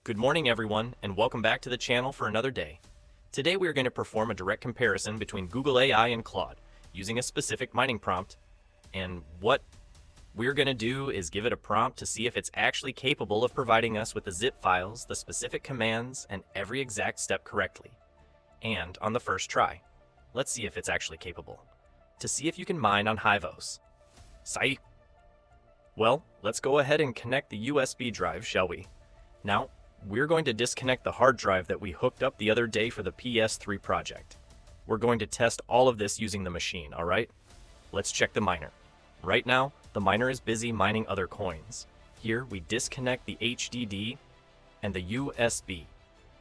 Good morning everyone, and welcome back to the channel for another day. Today we are going to perform a direct comparison between Google AI and Claude using a specific mining prompt, and what we're going to do is give it a prompt to see if it's actually capable of providing us with the zip files, the specific commands, and every exact step correctly. And on the first try, let's see if it's actually capable. To see if you can mine on HiveOS. Sai. Well, let's go ahead and connect the USB drive, shall we? Now, we're going to disconnect the hard drive that we hooked up the other day for the PS3 project. We're going to test all of this using the machine, alright? Let's check the miner. Right now, the miner is busy mining other coins. Here, we disconnect the HDD and the USB.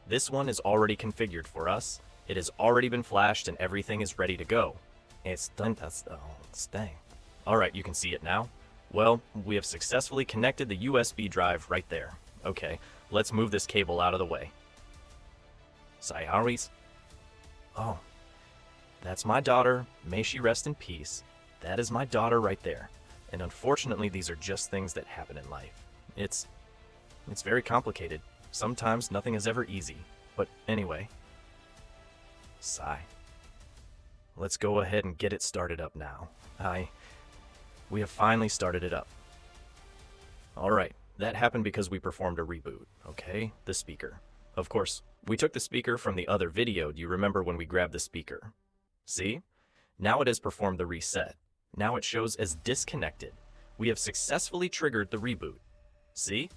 This one is already configured for us. It has already been flashed and everything is ready to go. Alright, you can see it now. Well, we have successfully connected the USB drive right there. Okay, let's move this cable out of the way. Sayaris. Oh, that's my daughter. May she rest in peace. That is my daughter right there. And unfortunately, these are just things that happen in life. It's very complicated. Sometimes nothing is ever easy. But anyway. Sigh. Let's go ahead and get it started up now. We have finally started it up. Alright. That happened because we performed a reboot, okay? The speaker. Of course, we took the speaker from the other video. Do you remember when we grabbed the speaker? See? Now it has performed the reset. Now it shows as disconnected. We have successfully triggered the reboot. See?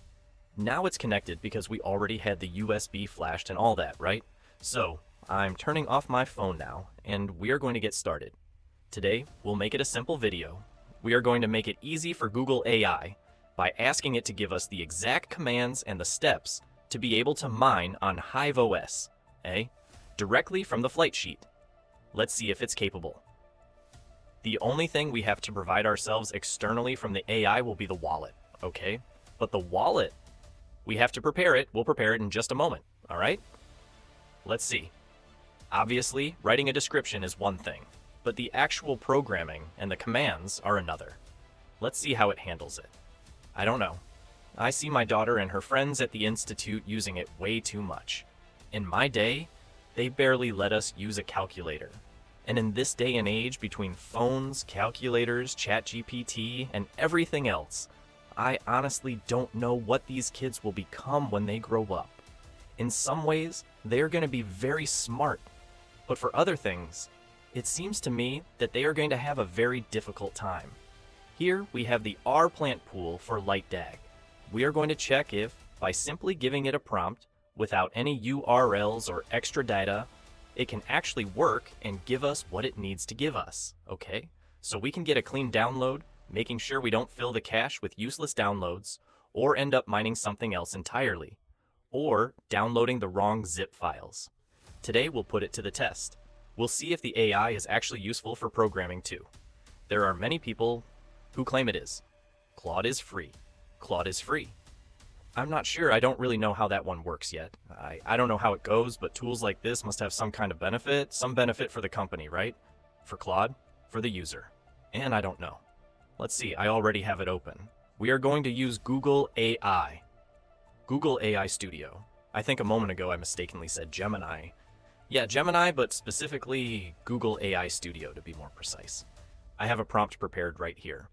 Now it's connected because we already had the USB flashed and all that, right? So, I'm turning off my phone now, and we are going to get started. Today, we'll make it a simple video. We are going to make it easy for Google AI by asking it to give us the exact commands and the steps to be able to mine on HiveOS, directly from the flight sheet. Let's see if it's capable. The only thing we have to provide ourselves externally from the AI will be the wallet, okay? But the wallet, we have to prepare it. We'll prepare it in just a moment, all right? Let's see. Obviously, writing a description is one thing, but the actual programming and the commands are another. Let's see how it handles it. I don't know. I see my daughter and her friends at the institute using it way too much. In my day, they barely let us use a calculator. And in this day and age, between phones, calculators, ChatGPT, and everything else, I honestly don't know what these kids will become when they grow up. In some ways, they're going to be very smart. But for other things, it seems to me that they are going to have a very difficult time. Here we have the R plant pool for LiteDAG. We are going to check if, by simply giving it a prompt without any URLs or extra data, it can actually work and give us what it needs to give us, okay? So we can get a clean download, making sure we don't fill the cache with useless downloads, or end up mining something else entirely, or downloading the wrong zip files. Today we'll put it to the test. We'll see if the AI is actually useful for programming too. There are many people who claim it is. Claude is free. Claude is free. I'm not sure. I don't really know how that one works yet. I don't know how it goes, but tools like this must have some kind of benefit. Some benefit for the company, right? For Claude, for the user. And I don't know. Let's see. I already have it open. We are going to use Google AI. Google AI Studio. I think a moment ago I mistakenly said Gemini. Yeah, Gemini, but specifically Google AI Studio to be more precise. I have a prompt prepared right here.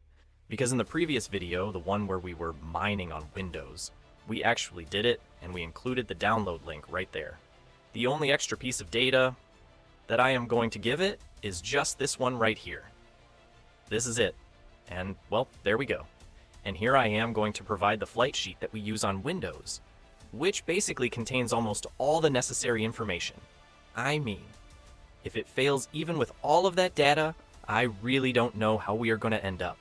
Because in the previous video, the one where we were mining on Windows, we actually did it, and we included the download link right there. The only extra piece of data that I am going to give it is just this one right here. This is it. And, well, there we go. And here I am going to provide the flight sheet that we use on Windows, which basically contains almost all the necessary information. I mean, if it fails even with all of that data, I really don't know how we are going to end up.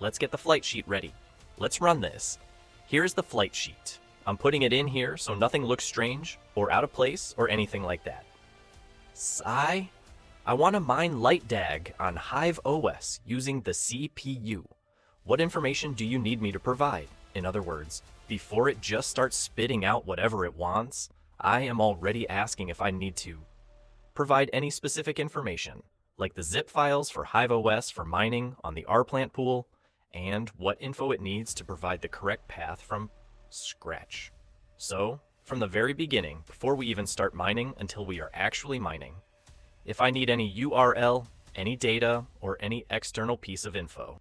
Let's get the flight sheet ready. Let's run this. Here's the flight sheet. I'm putting it in here so nothing looks strange or out of place or anything like that. Sigh. I want to mine LiteDAG on HiveOS using the CPU. What information do you need me to provide? In other words, before it just starts spitting out whatever it wants, I am already asking if I need to provide any specific information, like the zip files for HiveOS for mining on the R plant pool, and what info it needs to provide the correct path from scratch. So, from the very beginning, before we even start mining until we are actually mining, if I need any URL, any data, or any external piece of info,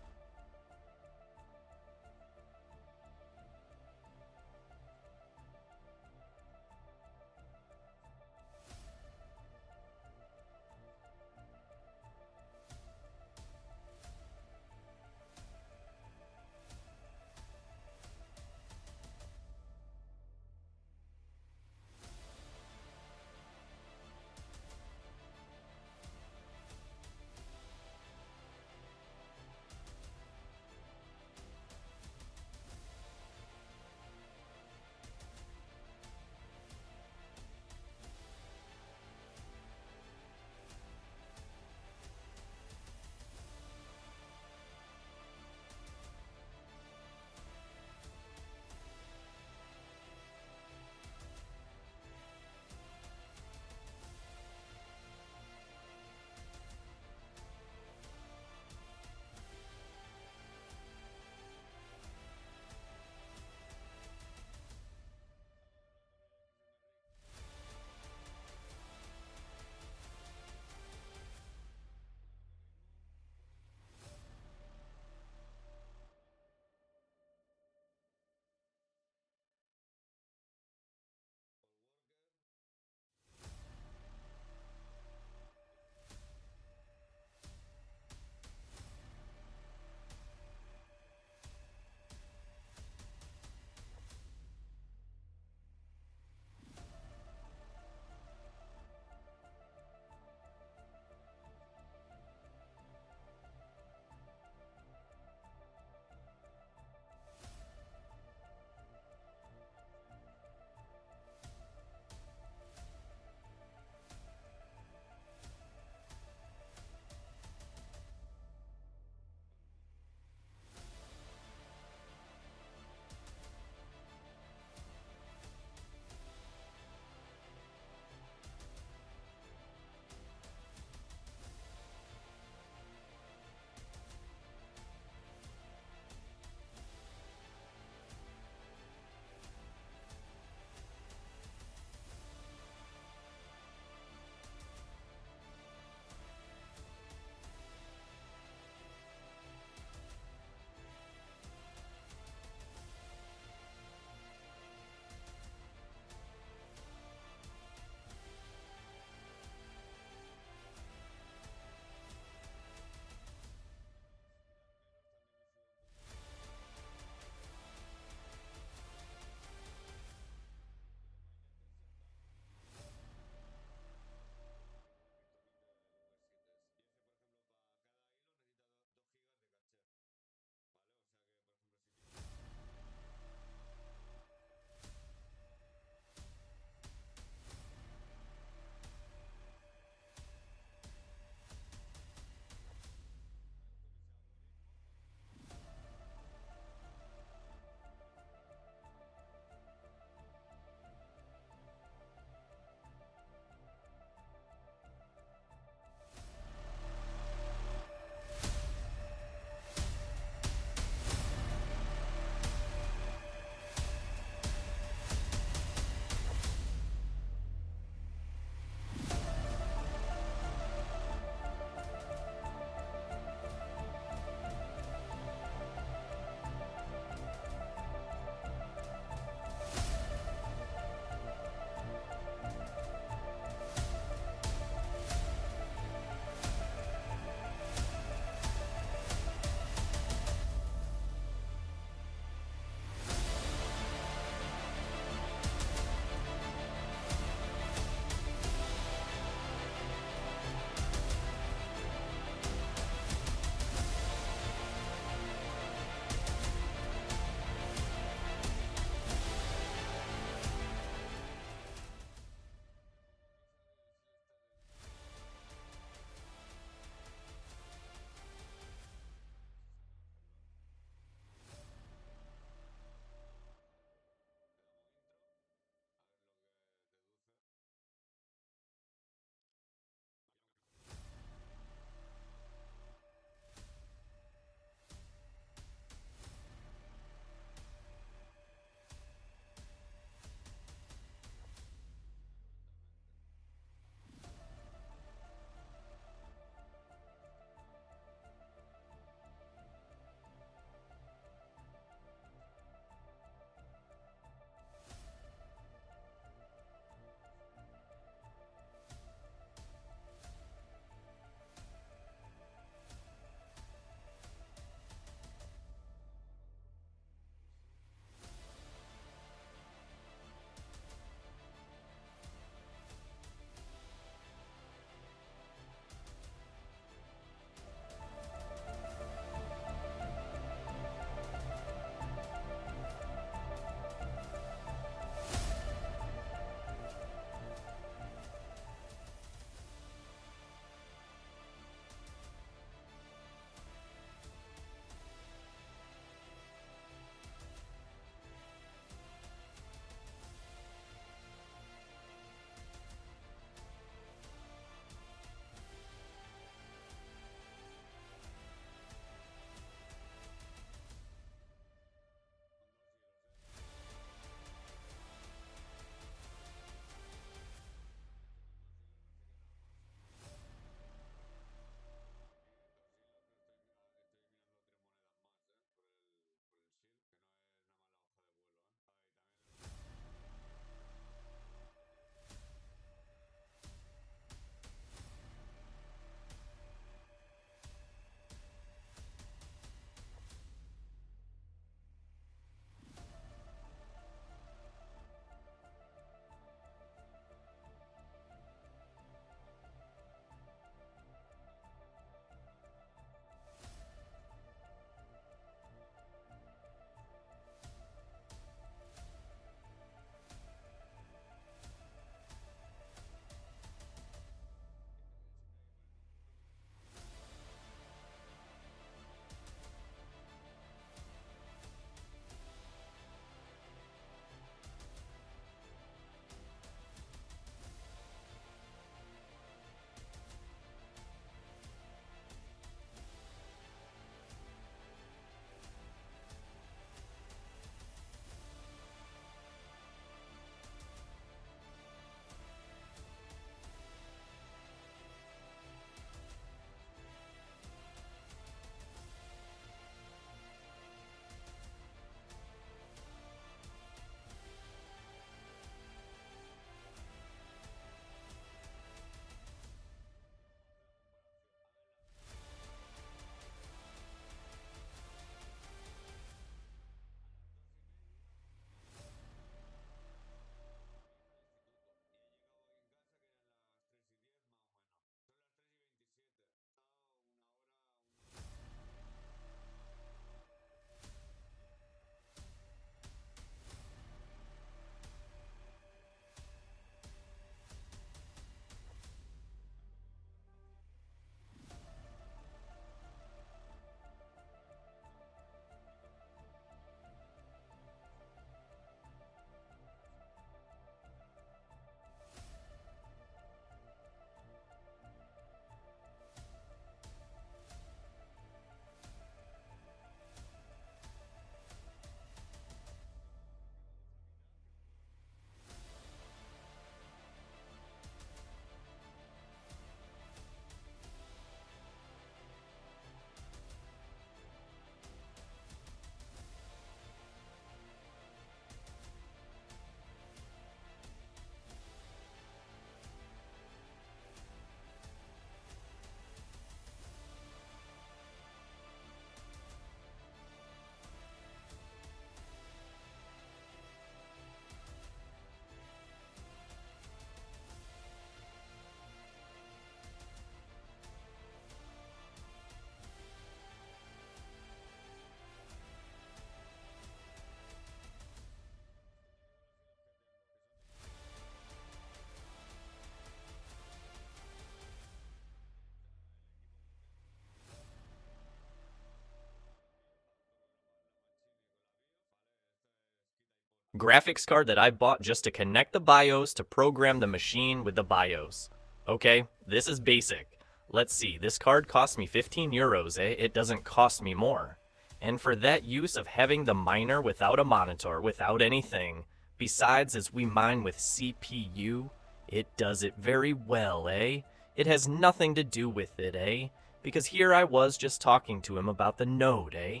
graphics card that I bought just to connect the BIOS to program the machine with the BIOS. Okay, this is basic. Let's see, this card cost me 15 euros, eh? It doesn't cost me more. And for that use of having the miner without a monitor, without anything, besides as we mine with CPU, it does it very well, eh? It has nothing to do with it, eh? Because here I was just talking to him about the node, eh?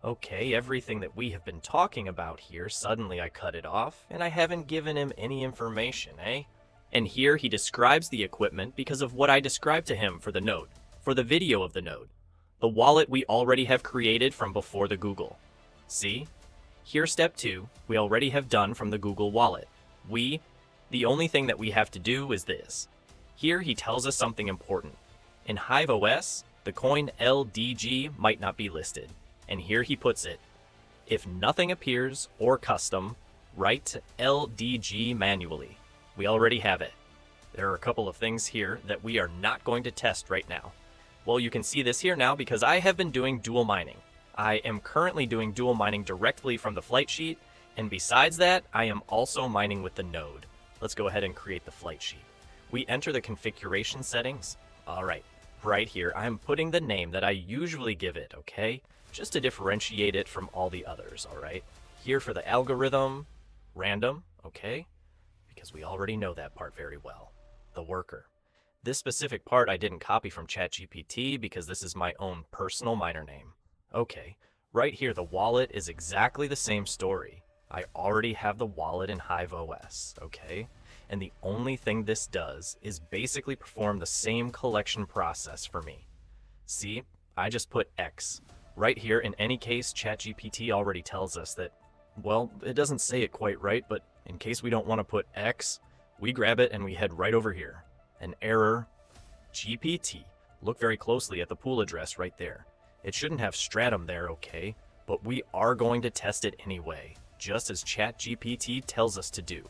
Okay, everything that we have been talking about here, suddenly I cut it off, and I haven't given him any information, eh? And here he describes the equipment because of what I described to him for the node, for the video of the node. The wallet we already have created from before the Google. See? Here step 2, we already have done from the Google wallet. The only thing that we have to do is this. Here he tells us something important. In HiveOS, the coin LDG might not be listed. And here he puts it. If nothing appears or custom, write LDG manually. We already have it. There are a couple of things here that we are not going to test right now. Well, you can see this here now because I have been doing dual mining. I am currently doing dual mining directly from the flight sheet, and besides that, I am also mining with the node. Let's go ahead and create the flight sheet. We enter the configuration settings. All right, right here, I'm putting the name that I usually give it, okay? Just to differentiate it from all the others, all right? Here for the algorithm, random, okay? Because we already know that part very well. The worker. This specific part I didn't copy from ChatGPT because this is my own personal miner name. Okay, right here the wallet is exactly the same story. I already have the wallet in HiveOS, okay? And the only thing this does is basically perform the same collection process for me. See, I just put X. Right here, in any case, ChatGPT already tells us that, well, it doesn't say it quite right, but in case we don't want to put X, we grab it and we head right over here. An error, GPT. Look very closely at the pool address right there. It shouldn't have stratum there, okay? But we are going to test it anyway, just as ChatGPT tells us to do.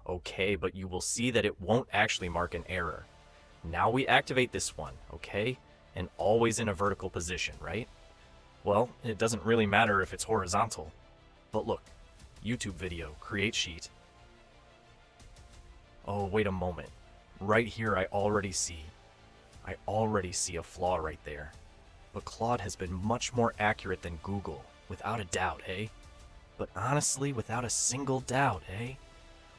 Okay, but you will see that it won't actually mark an error. Now we activate this one, okay? And always in a vertical position, right? Well, it doesn't really matter if it's horizontal. But look, YouTube video, create sheet. Oh, wait a moment. Right here I already see a flaw right there. But Claude has been much more accurate than Google, without a doubt, eh? But honestly, without a single doubt, eh?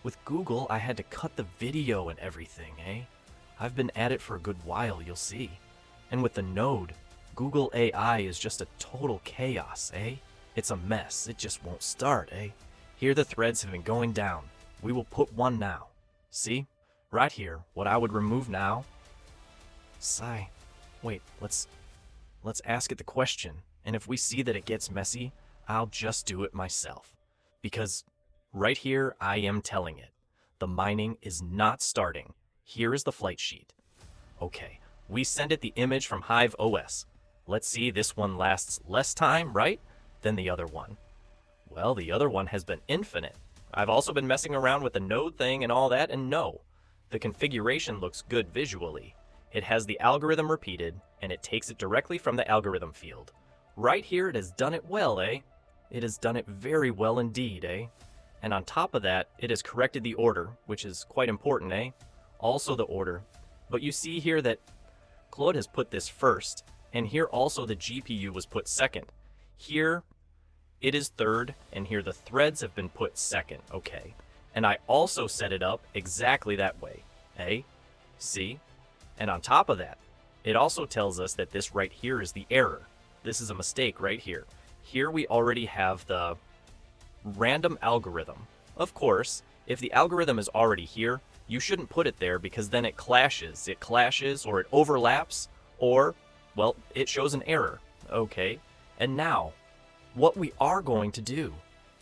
With Google, I had to cut the video and everything, eh? I've been at it for a good while, you'll see. And with the node, Google AI is just a total chaos, eh? It's a mess, it just won't start, eh? Here the threads have been going down. We will put one now. See? Right here, what I would remove now. Sigh. Wait, let's ask it the question, and if we see that it gets messy, I'll just do it myself. Because right here, I am telling it. The mining is not starting. Here is the flight sheet. Okay, we send it the image from HiveOS. Let's see, this one lasts less time, right, than the other one. Well, the other one has been infinite. I've also been messing around with the node thing and all that, and no. The configuration looks good visually. It has the algorithm repeated, and it takes it directly from the algorithm field. Right here, it has done it well, eh? It has done it very well indeed, eh? And on top of that, it has corrected the order, which is quite important, eh? Also the order. But you see here that Claude has put this first, and here also the GPU was put second. Here, it is third, and here the threads have been put second, okay? And I also set it up exactly that way, eh? See? And on top of that, it also tells us that this right here is the error. This is a mistake right here. Here we already have the random algorithm. Of course, if the algorithm is already here, you shouldn't put it there because then it clashes. It clashes or it overlaps or, well, it shows an error. Okay, and now, what we are going to do,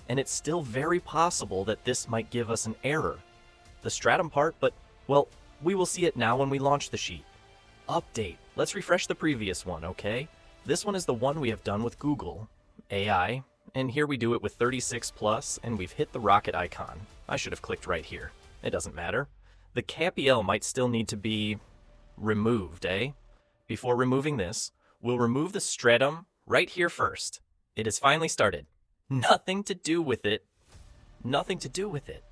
and it's still very possible that this might give us an error. The stratum part, but, well, we will see it now when we launch the sheet. Update. Let's refresh the previous one, okay? This one is the one we have done with Google AI, and here we do it with 36 plus, and we've hit the rocket icon. I should have clicked right here. It doesn't matter. The CAPL might still need to be removed, eh? Before removing this, we'll remove the stratum right here first. It has finally started. Nothing to do with it. Nothing to do with it.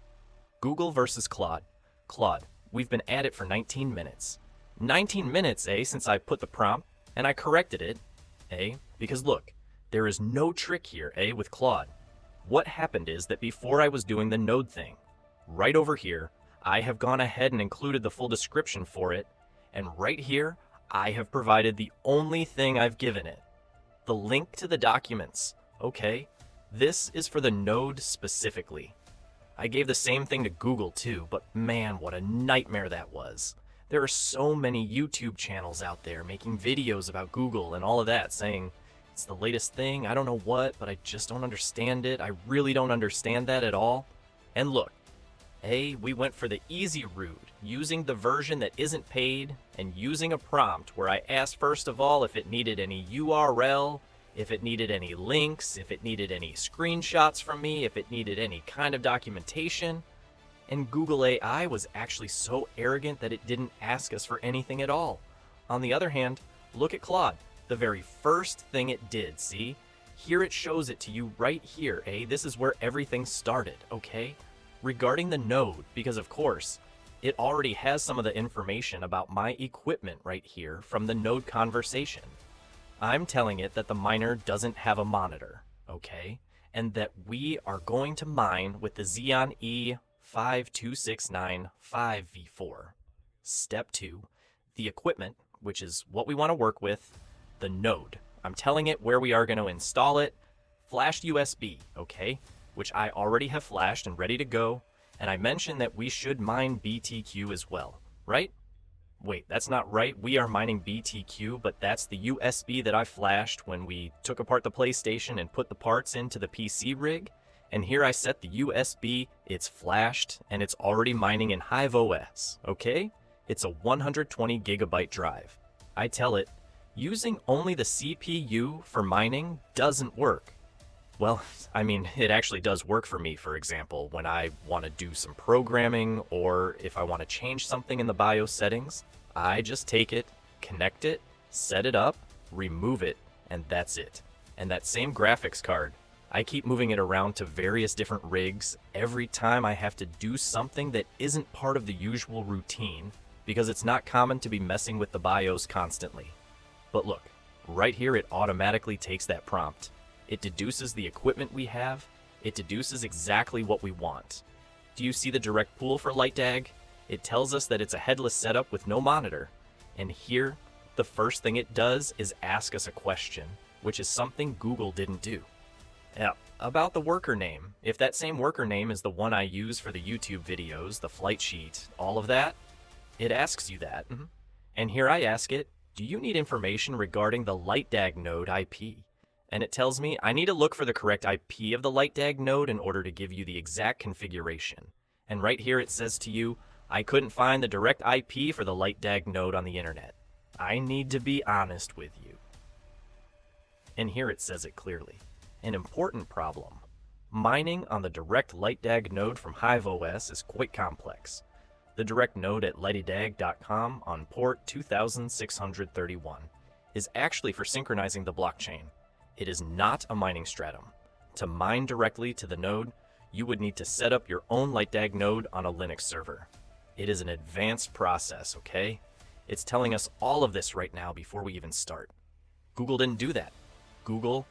Google versus Claude. Claude, we've been at it for 19 minutes. 19 minutes, since I put the prompt and I corrected it, because look, there is no trick here, with Claude. What happened is that before I was doing the node thing, right over here, I have gone ahead and included the full description for it, and right here, I have provided the only thing I've given it, the link to the documents, okay? This is for the node specifically. I gave the same thing to Google too, but man, what a nightmare that was. There are so many YouTube channels out there making videos about Google and all of that, saying, it's the latest thing, I don't know what, but I just don't understand it. I really don't understand that at all. And look, we went for the easy route, using the version that isn't paid and using a prompt where I asked first of all if it needed any URL, if it needed any links, if it needed any screenshots from me, if it needed any kind of documentation. And Google AI was actually so arrogant that it didn't ask us for anything at all. On the other hand, look at Claude. The very first thing it did, see? Here it shows it to you right here, This is where everything started, okay? Regarding the node, because of course, it already has some of the information about my equipment right here from the node conversation. I'm telling it that the miner doesn't have a monitor, okay? And that we are going to mine with the Xeon E5-2695 V4. Step 2, the equipment, which is what we want to work with, the node. I'm telling it where we are going to install it, flashed USB, okay? Which I already have flashed and ready to go, and I mentioned that we should mine BTQ as well, right? Wait, that's not right. We are mining BTQ, but that's the USB that I flashed when we took apart the PlayStation and put the parts into the PC rig. And here I set the USB, it's flashed, and it's already mining in HiveOS, okay? It's a 120 gigabyte drive. I tell it, using only the CPU for mining doesn't work. Well, I mean, it actually does work for me, for example, when I want to do some programming or if I want to change something in the BIOS settings. I just take it, connect it, set it up, remove it, and that's it. And that same graphics card, I keep moving it around to various different rigs every time I have to do something that isn't part of the usual routine, because it's not common to be messing with the BIOS constantly. But look, right here it automatically takes that prompt. It deduces the equipment we have. It deduces exactly what we want. Do you see the direct pool for LiteDAG? It tells us that it's a headless setup with no monitor. And here, the first thing it does is ask us a question, which is something Google didn't do. Yeah, about the worker name. If that same worker name is the one I use for the YouTube videos, the flight sheet, all of that, it asks you that. And here I ask it, do you need information regarding the LiteDAG node IP? And it tells me I need to look for the correct IP of the LiteDAG node in order to give you the exact configuration. And right here it says to you, I couldn't find the direct IP for the LiteDAG node on the internet. I need to be honest with you. And here it says it clearly. An important problem. Mining on the direct LiteDAG node from HiveOS is quite complex. The direct node at LiteDAG.com on port 2631 is actually for synchronizing the blockchain. It is not a mining stratum. To mine directly to the node, you would need to set up your own LiteDAG node on a Linux server. It is an advanced process, okay? It's telling us all of this right now before we even start. Google didn't do that. Google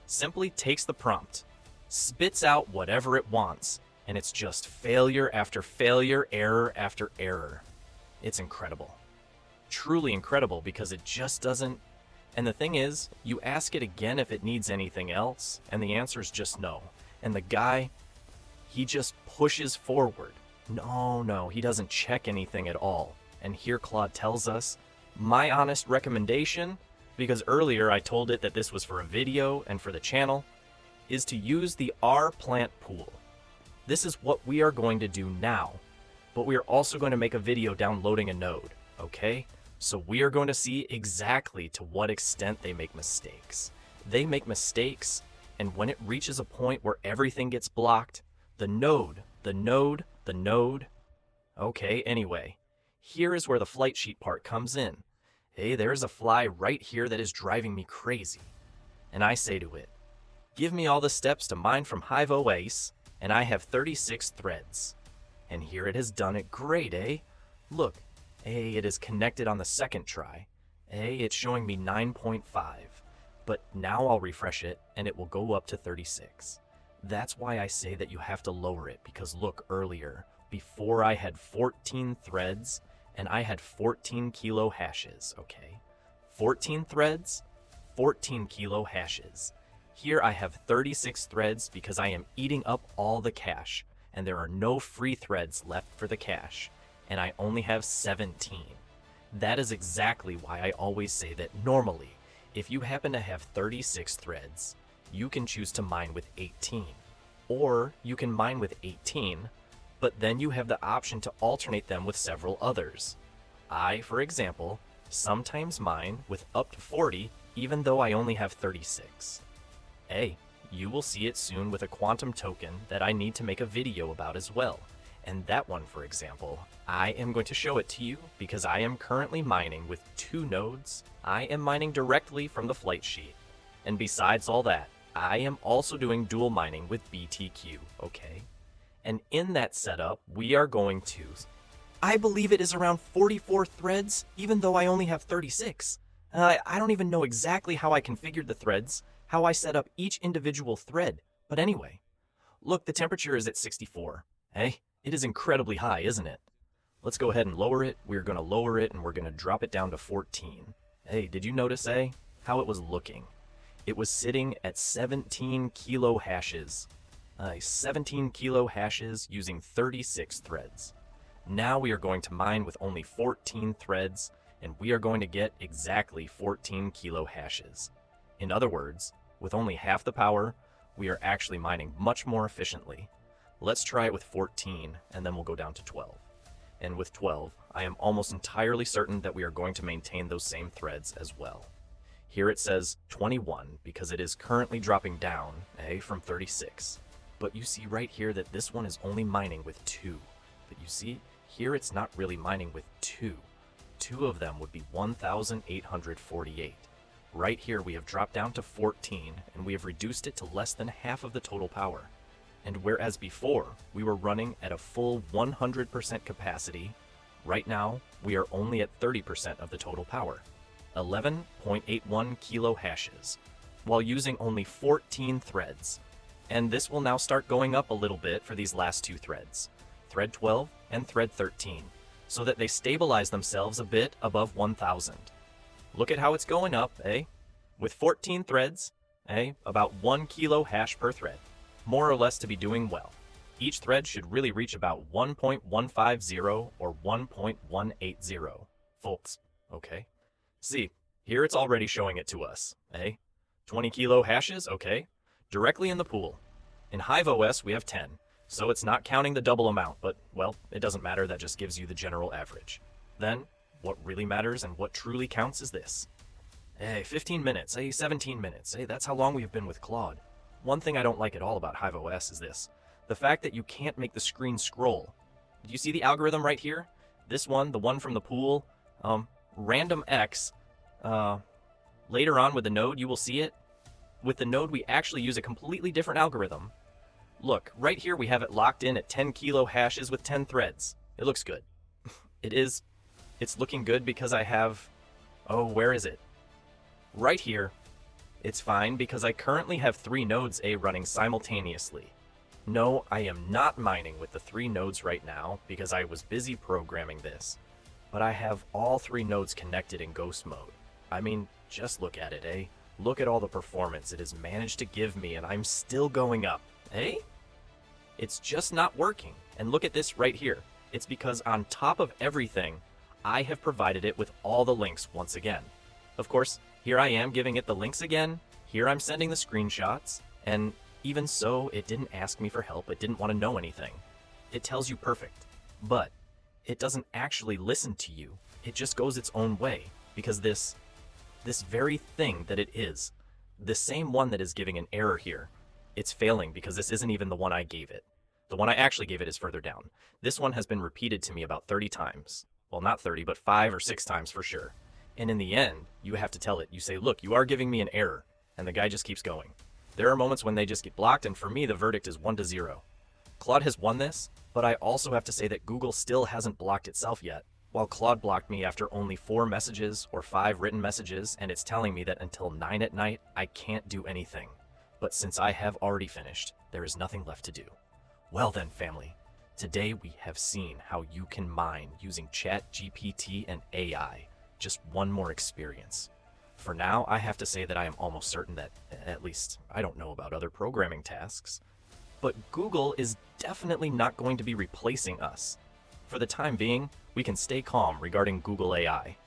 simply takes the prompt, spits out whatever it wants, and it's just failure after failure, error after error. It's incredible. Truly incredible, because it just doesn't. And the thing is, you ask it again if it needs anything else, and the answer is just no. And the guy, he just pushes forward. No, he doesn't check anything at all. And here Claude tells us, my honest recommendation, because earlier I told it that this was for a video and for the channel, is to use the rplant pool. This is what we are going to do now, but we are also going to make a video downloading a node, okay? So we are going to see exactly to what extent they make mistakes. They make mistakes, and when it reaches a point where everything gets blocked, the node. Okay, anyway, here is where the flight sheet part comes in. Hey, there's a fly right here that is driving me crazy. And I say to it, give me all the steps to mine from HiveOS, and I have 36 threads. And here it has done it great, eh? Look, it is connected on the second try. It's showing me 9.5. But now I'll refresh it, and it will go up to 36. That's why I say that you have to lower it, because look, earlier, before I had 14 threads, and I had 14 kilo hashes, okay? 14 threads, 14 kilo hashes. Here I have 36 threads because I am eating up all the cache, and there are no free threads left for the cache, and I only have 17. That is exactly why I always say that normally, if you happen to have 36 threads, you can choose to mine with 18. Or you can mine with 18, but then you have the option to alternate them with several others. I, for example, sometimes mine with up to 40, even though I only have 36. You will see it soon with a quantum token that I need to make a video about as well. And that one, for example, I am going to show it to you because I am currently mining with 2 nodes. I am mining directly from the flight sheet. And besides all that, I am also doing dual mining with BTQ, okay? And in that setup, we are going to... I believe it is around 44 threads, even though I only have 36. I don't even know exactly how I configured the threads, how I set up each individual thread. But anyway, look, the temperature is at 64. It is incredibly high, isn't it? Let's go ahead and lower it. We're going to lower it, and we're going to drop it down to 14. Did you notice, how it was looking? It was sitting at 17 kilo hashes. 17 kilo hashes using 36 threads. Now we are going to mine with only 14 threads, and we are going to get exactly 14 kilo hashes. In other words, with only half the power, we are actually mining much more efficiently. Let's try it with 14, and then we'll go down to 12. And with 12, I am almost entirely certain that we are going to maintain those same threads as well. Here it says 21 because it is currently dropping down, from 36. But you see right here that this one is only mining with 2. But you see, here it's not really mining with 2. 2 of them would be 1,848. Right here we have dropped down to 14, and we have reduced it to less than half of the total power. And whereas before we were running at a full 100% capacity, right now we are only at 30% of the total power. 11.81 kilo hashes, while using only 14 threads. And this will now start going up a little bit for these last 2 threads, thread 12 and thread 13, so that they stabilize themselves a bit above 1,000. Look at how it's going up, With 14 threads, about 1 kilo hash per thread, more or less to be doing well. Each thread should really reach about 1.150 or 1.180 volts, okay? See, here it's already showing it to us, 20 kilo hashes, okay, directly in the pool. In HiveOS, we have 10, so it's not counting the double amount, but, well, it doesn't matter, that just gives you the general average. Then, what really matters and what truly counts is this. 15 minutes, 17 minutes, that's how long we've been with Claude. One thing I don't like at all about HiveOS is this, the fact that you can't make the screen scroll. Do you see the algorithm right here? This one, the one from the pool, random X, later on with the node, you will see it. With the node, we actually use a completely different algorithm. Look, right here we have it locked in at 10 kilo hashes with 10 threads. It looks good. It's looking good because I have, where is it? Right here. It's fine because I currently have 3 nodes running simultaneously. No, I am not mining with the 3 nodes right now because I was busy programming this. But I have all 3 nodes connected in ghost mode. I mean, just look at it, Look at all the performance it has managed to give me, and I'm still going up, It's just not working. And look at this right here. It's because on top of everything, I have provided it with all the links once again. Of course, here I am giving it the links again. Here I'm sending the screenshots, and even so, it didn't ask me for help. It didn't want to know anything. It tells you perfect, but it doesn't actually listen to you. It just goes its own way, because this very thing that it is, the same one that is giving an error here, it's failing because this isn't even the one I gave it. The one I actually gave it is further down. This one has been repeated to me about 30 times. Well, not 30, but 5 or 6 times for sure. And in the end, you have to tell it. You say, look, you are giving me an error. And the guy just keeps going. There are moments when they just get blocked, and for me, the verdict is 1-0. Claude has won this, but I also have to say that Google still hasn't blocked itself yet. While Claude blocked me after only 4 messages or 5 written messages, and it's telling me that until 9 at night, I can't do anything. But since I have already finished, there is nothing left to do. Well then, family, today we have seen how you can mine using ChatGPT and AI. Just one more experience. For now, I have to say that I am almost certain that, at least I don't know about other programming tasks, but Google is definitely not going to be replacing us. For the time being, we can stay calm regarding Google AI.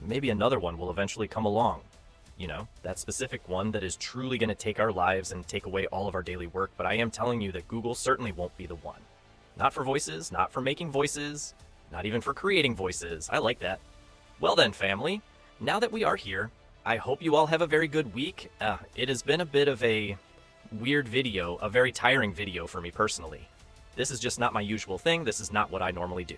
Maybe another one will eventually come along. You know, that specific one that is truly going to take our lives and take away all of our daily work, but I am telling you that Google certainly won't be the one. Not for voices, not for making voices, not even for creating voices. I like that. Well then, family, now that we are here, I hope you all have a very good week. It has been a bit of a weird video, a very tiring video for me personally. This is just not my usual thing. This is not what I normally do.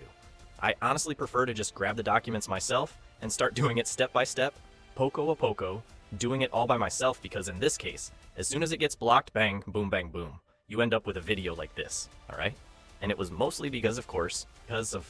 I honestly prefer to just grab the documents myself and start doing it step by step, poco a poco, doing it all by myself, because in this case, as soon as it gets blocked, bang, boom, bang, boom, you end up with a video like this, all right? And it was mostly because, of course, because of